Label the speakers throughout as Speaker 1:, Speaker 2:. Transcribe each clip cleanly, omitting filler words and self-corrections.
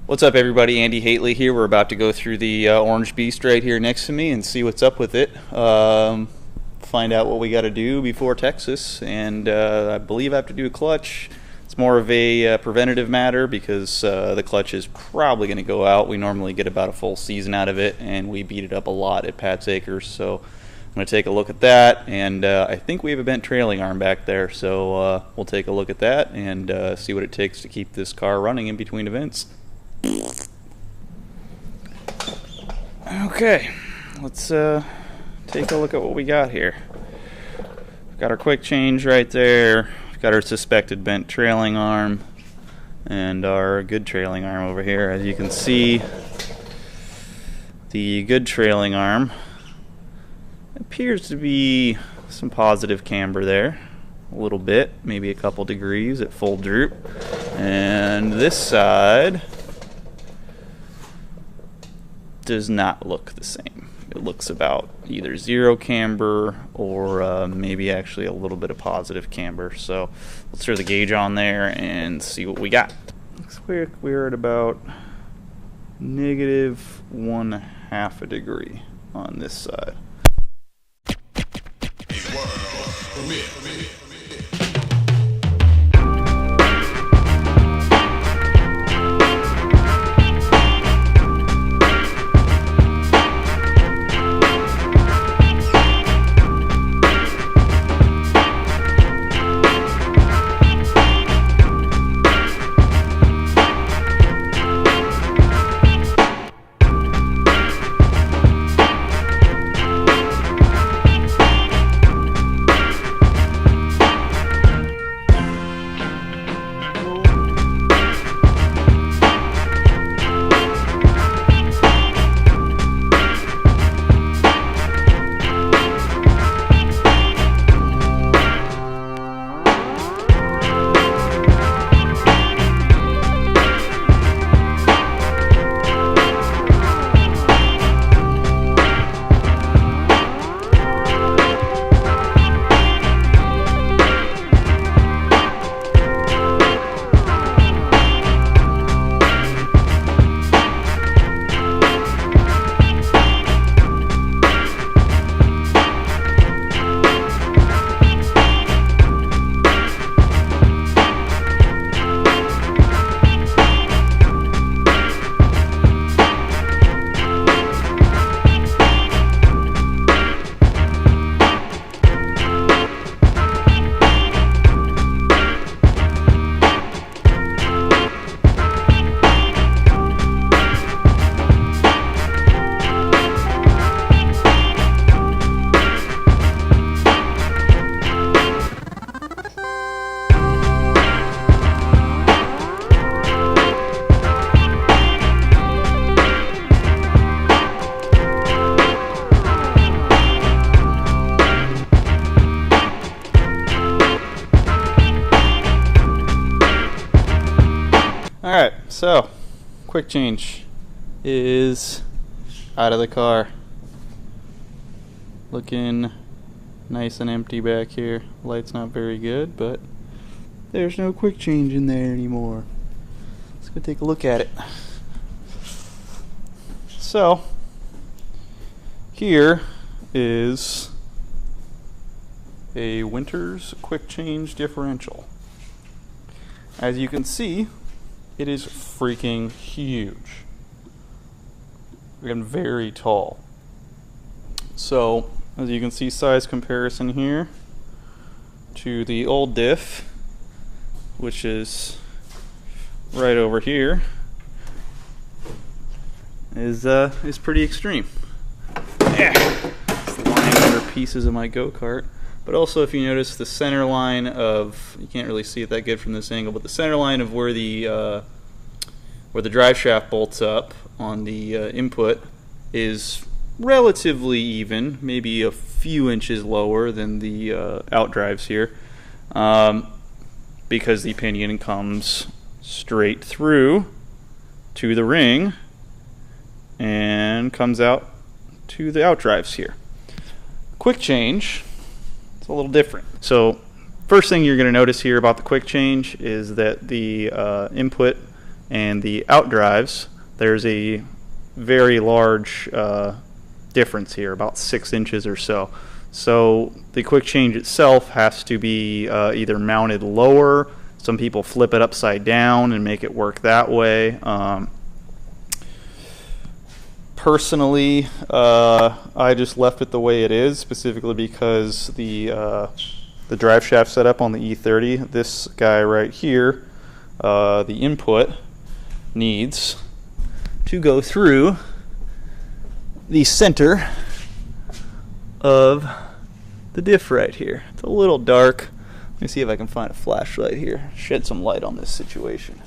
Speaker 1: What's up, everybody? Andy Hateley here. We're about to go through the Orange Beast right here next to me and see what's up with it. Find out what we got to do before Texas, and I believe I have to do a clutch. It's more of a preventative matter because the clutch is probably going to go out. We normally get about a full season out of it, and we beat it up a lot at Pat's Acres. So I'm going to take a look at that, and I think we have a bent trailing arm back there. So we'll take a look at that and see what it takes to keep this car running in between events. Okay, let's take a look at what we got here. We've got our quick change right there. We've got our suspected bent trailing arm and our good trailing arm over here. As you can see, the good trailing arm appears to be some positive camber there. A little bit, maybe a couple degrees at full droop. And this side does not look the same. It looks about either zero camber or maybe actually a little bit of positive camber. So let's throw the gauge on there and see what we got. Looks like we're at about -1/2 degree on this side. Alright, so quick change is out of the car. Looking nice and empty back here. Light's not very good, but there's no quick change in there anymore. Let's go take a look at it. So here is a Winters quick change differential. As you can see, it is freaking huge and very tall. So, as you can see, size comparison here to the old diff, which is right over here, is pretty extreme. Yeah, it's lying under pieces of my go-kart. But also, if you notice, the center line of, you can't really see it that good from this angle, but the center line of where the drive shaft bolts up on the input is relatively even, maybe a few inches lower than the outdrives here, because the pinion comes straight through to the ring and comes out to the outdrives here. Quick change, it's a little different. So first thing you're going to notice here about the quick change is that the input and the outdrives, there's a very large difference here, about 6 inches or so. So the quick change itself has to be either mounted lower. Some people flip it upside down and make it work that way. Personally, I just left it the way it is, specifically because the drive shaft setup on the E30, this guy right here, the input needs to go through the center of the diff right here. It's a little dark. Let me see if I can find a flashlight here, shed some light on this situation.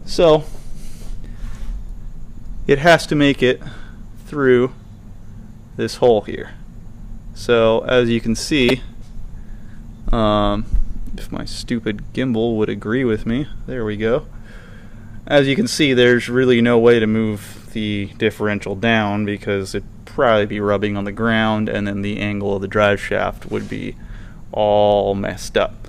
Speaker 1: So it has to make it through this hole here. So as you can see, if my stupid gimbal would agree with me, there we go. As you can see, there's really no way to move the differential down because it'd probably be rubbing on the ground, and then the angle of the drive shaft would be all messed up.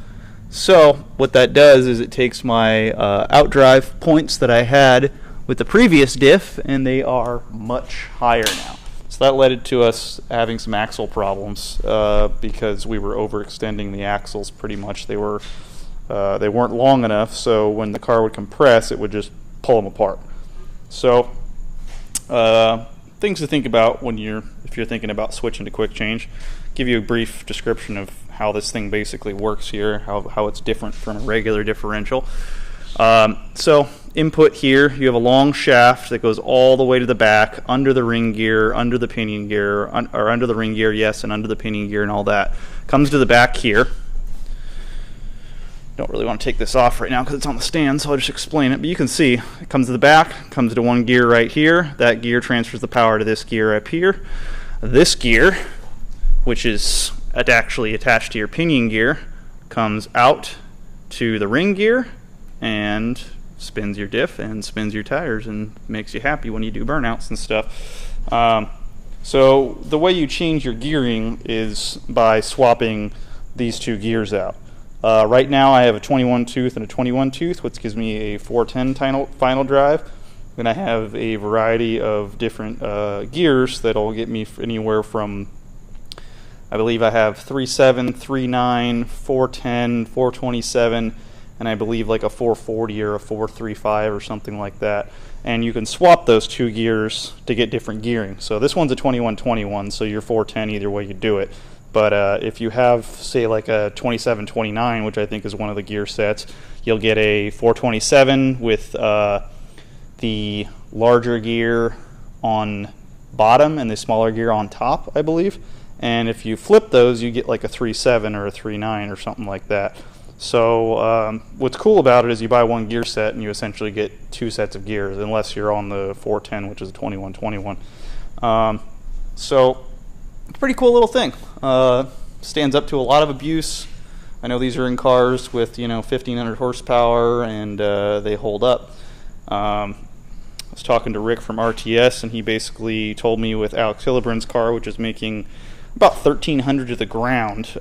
Speaker 1: So what that does is it takes my outdrive points that I had with the previous diff, and they are much higher now. So that led to us having some axle problems because we were overextending the axles pretty much. They weren't long enough, so when the car would compress, it would just pull them apart. So things to think about if you're thinking about switching to quick change. Give you a brief description of how this thing basically works here, how it's different from a regular differential. So input here, you have a long shaft that goes all the way to the back, under the ring gear, under the pinion gear, or under the ring gear, yes, and under the pinion gear and all that. Comes to the back here. Don't really want to take this off right now because it's on the stand, so I'll just explain it. But you can see it comes to the back, comes to one gear right here. That gear transfers the power to this gear up here. This gear, which is actually attached to your pinion gear, comes out to the ring gear and spins your diff and spins your tires and makes you happy when you do burnouts and stuff. So the way you change your gearing is by swapping these two gears out. Right now I have a 21 tooth and a 21 tooth, which gives me a 410 final drive. Then I have a variety of different gears that'll get me anywhere from, I believe I have 3.7, 3.9, 410, 427, and I believe like a 440 or a 435 or something like that. And you can swap those two gears to get different gearing. So this one's a 21-21, so you're 410 either way you do it. But if you have, say, like a 27-29, which I think is one of the gear sets, you'll get a 427 with the larger gear on bottom and the smaller gear on top, I believe. And if you flip those, you get like a 3.7 or a 3.9 or something like that. So what's cool about it is you buy one gear set and you essentially get two sets of gears, unless you're on the 410, which is a 21-21. So it's a pretty cool little thing. Stands up to a lot of abuse. I know these are in cars with 1,500 horsepower, and they hold up. I was talking to Rick from RTS, and he basically told me with Alex Hillebrand's car, which is making about 1,300 to the ground,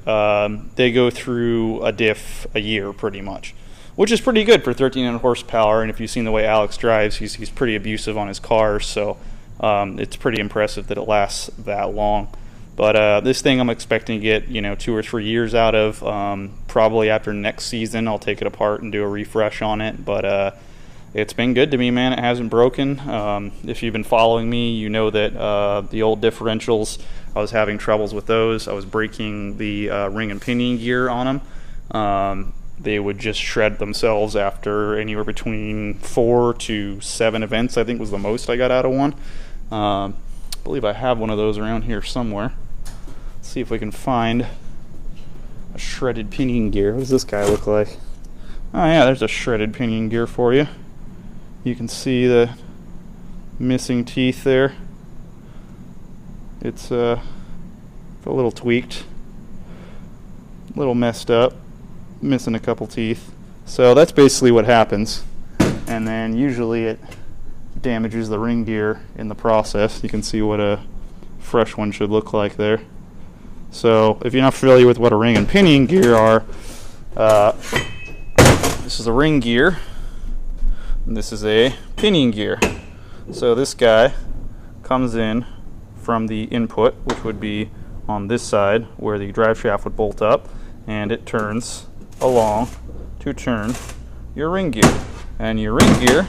Speaker 1: they go through a diff a year pretty much, which is pretty good for 1,300 horsepower. And if you've seen the way Alex drives, he's pretty abusive on his cars, so it's pretty impressive that it lasts that long. But this thing I'm expecting to get 2 or 3 years out of. Probably after next season I'll take it apart and do a refresh on it. But it's been good to me, man. It hasn't broken. If you've been following me, you know that the old differentials, I was having troubles with those. I was breaking the ring and pinion gear on them. They would just shred themselves after anywhere between 4 to 7 events, I think was the most I got out of one. I believe I have one of those around here somewhere. Let's see if we can find a shredded pinion gear. What does this guy look like? Oh yeah, there's a shredded pinion gear for you. You can see the missing teeth there. It's a little tweaked, a little messed up, missing a couple teeth. So that's basically what happens. And then usually it damages the ring gear in the process. You can see what a fresh one should look like there. So if you're not familiar with what a ring and pinion gear are, This is a ring gear, and this is a pinion gear. So this guy comes in from the input, which would be on this side where the drive shaft would bolt up, and it turns along to turn your ring gear. And your ring gear,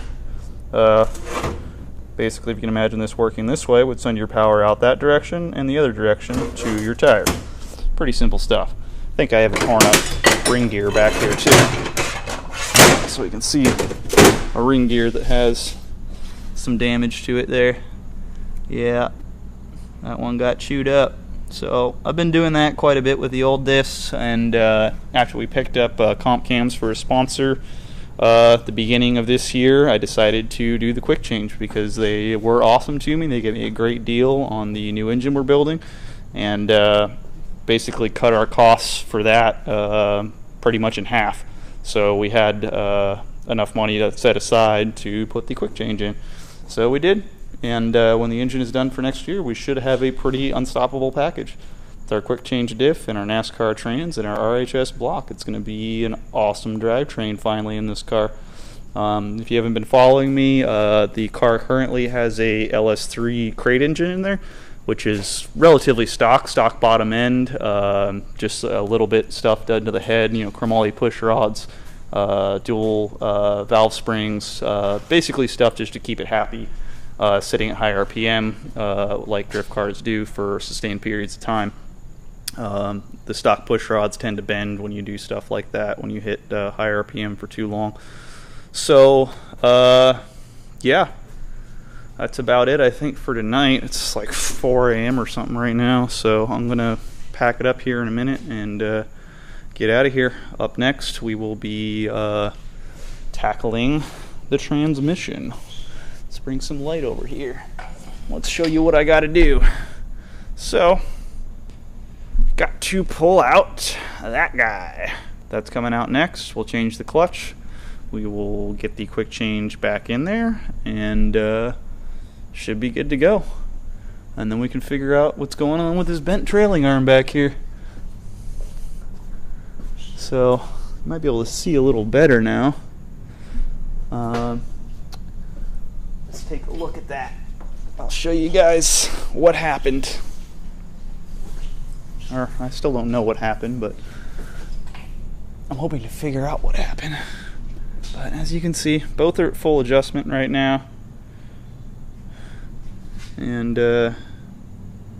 Speaker 1: basically, if you can imagine this working this way, would send your power out that direction and the other direction to your tires. Pretty simple stuff. I think I have a torn up ring gear back here too, so you can see a ring gear that has some damage to it there. Yeah, that one got chewed up. So I've been doing that quite a bit with the old diffs, and after we picked up comp cams for a sponsor at the beginning of this year, I decided to do the quick change because they were awesome to me. They gave me a great deal on the new engine we're building, and basically cut our costs for that pretty much in half. So we had enough money to set aside to put the quick change in. So we did, and when the engine is done for next year, we should have a pretty unstoppable package. With our quick change diff and our NASCAR trans and our RHS block, it's going to be an awesome drivetrain finally in this car. If you haven't been following me, the car currently has a LS3 crate engine in there, which is relatively stock bottom end, just a little bit stuff done to the head, chromoly push rods, dual valve springs, basically stuff just to keep it happy, sitting at high RPM, like drift cars do for sustained periods of time. The stock push rods tend to bend when you do stuff like that, when you hit high RPM for too long. So, yeah. That's about it, I think, for tonight. It's like 4 a.m. or something right now, so I'm going to pack it up here in a minute and get out of here. Up next, we will be tackling the transmission. Let's bring some light over here. Let's show you what I got to do. So, got to pull out that guy. That's coming out next. We'll change the clutch. We will get the quick change back in there, and should be good to go. And then we can figure out what's going on with this bent trailing arm back here. So, you might be able to see a little better now. Let's take a look at that. I'll show you guys what happened. Or, I still don't know what happened, but I'm hoping to figure out what happened. But as you can see, both are at full adjustment right now. And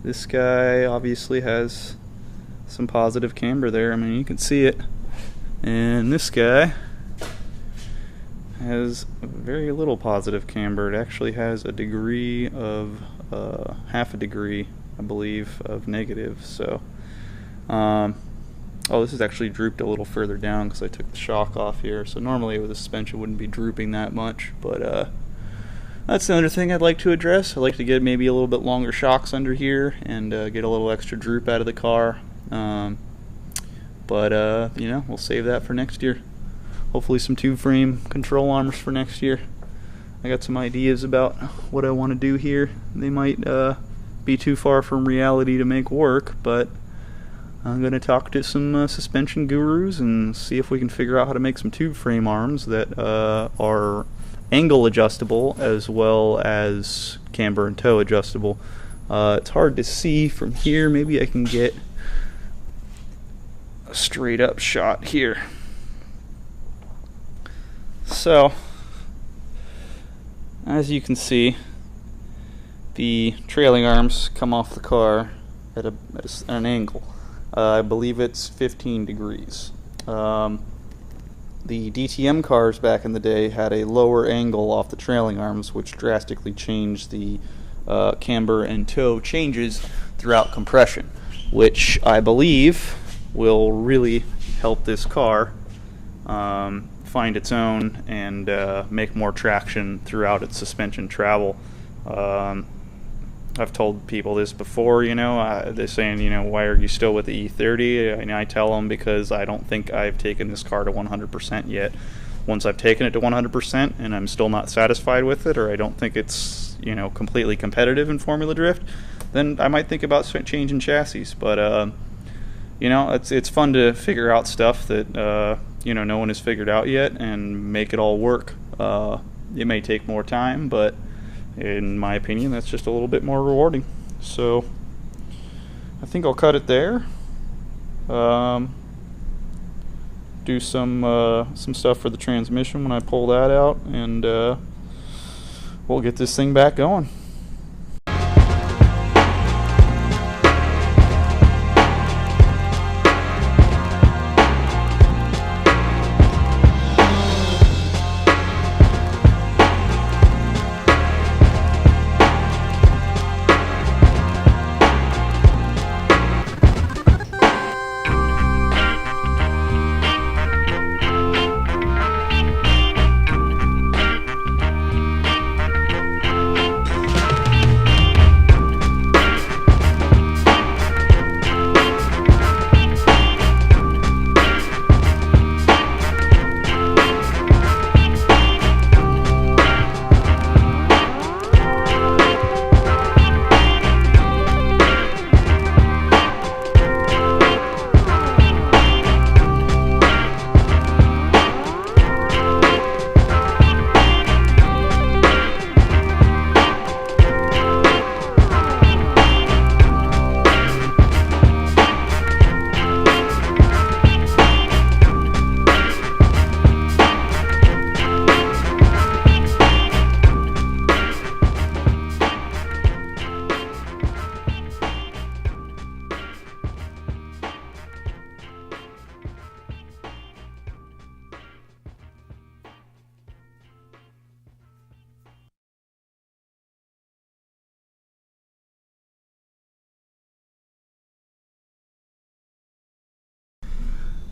Speaker 1: this guy obviously has some positive camber there. I mean, you can see it. And this guy has very little positive camber. It actually has a degree of, half a degree, I believe, of negative. So, oh, this is actually drooped a little further down because I took the shock off here. So normally with a suspension it wouldn't be drooping that much, but that's another thing I'd like to address. I'd like to get maybe a little bit longer shocks under here and get a little extra droop out of the car. But we'll save that for next year. Hopefully some tube frame control arms for next year. I got some ideas about what I want to do here. They might be too far from reality to make work, but I'm going to talk to some suspension gurus and see if we can figure out how to make some tube frame arms that are angle adjustable as well as camber and toe adjustable. It's hard to see from here. Maybe I can get a straight up shot here. So, as you can see, the trailing arms come off the car at an angle. I believe it's 15 degrees. The DTM cars back in the day had a lower angle off the trailing arms, which drastically changed the camber and toe changes throughout compression, which I believe will really help this car find its own and make more traction throughout its suspension travel. I've told people this before, they're saying, why are you still with the E30? And I tell them because I don't think I've taken this car to 100% yet. Once I've taken it to 100% and I'm still not satisfied with it, or I don't think it's, completely competitive in Formula Drift, then I might think about changing chassis. But, it's fun to figure out stuff that, no one has figured out yet, and make it all work. It may take more time, but in my opinion, that's just a little bit more rewarding. So I think I'll cut it there. Do some stuff for the transmission when I pull that out, and we'll get this thing back going.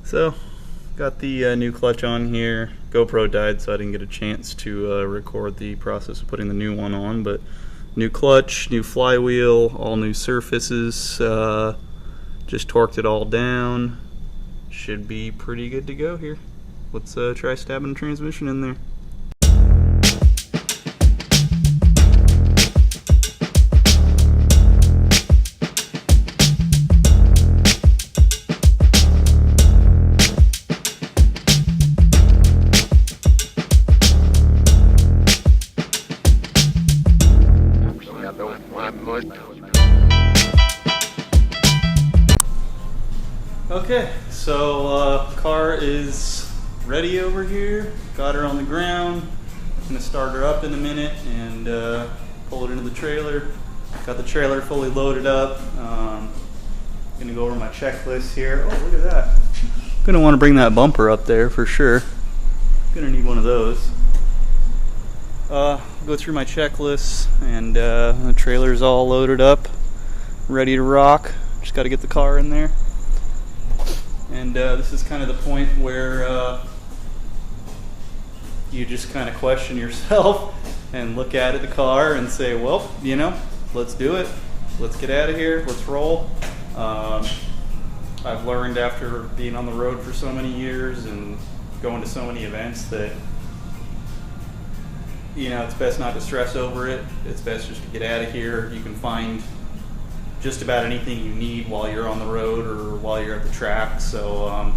Speaker 1: So, got the new clutch on here. GoPro died, so I didn't get a chance to record the process of putting the new one on, but new clutch, new flywheel, all new surfaces. Just torqued it all down. Should be pretty good to go here. Let's try stabbing the transmission in there. Okay, so car is ready over here. Got her on the ground. Gonna start her up in a minute and pull it into the trailer. Got the trailer fully loaded up. Gonna go over my checklist here. Oh, look at that. Gonna want to bring that bumper up there for sure. Gonna need one of those. Go through my checklists, and the trailer's all loaded up, ready to rock. Just got to get the car in there. And this is kind of the point where you just kind of question yourself and look at the car and say, well, let's do it. Let's get out of here. Let's roll. I've learned after being on the road for so many years and going to so many events that it's best not to stress over it. It's best just to get out of here. You can find just about anything you need while you're on the road or while you're at the track. So,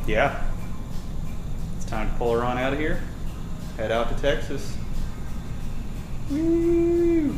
Speaker 1: yeah, it's time to pull her on out of here. Head out to Texas. Woo!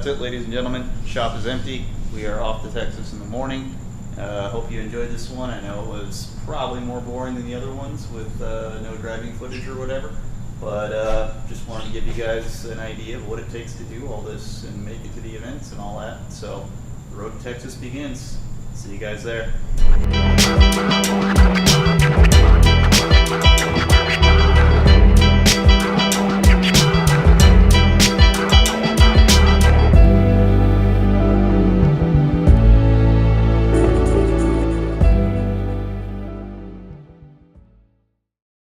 Speaker 1: that's it, ladies and gentlemen. Shop is empty. We are off to Texas in the morning. Hope you enjoyed this one. I know it was probably more boring than the other ones with no driving footage or whatever. But just wanted to give you guys an idea of what it takes to do all this and make it to the events and all that. So the road to Texas begins. See you guys there.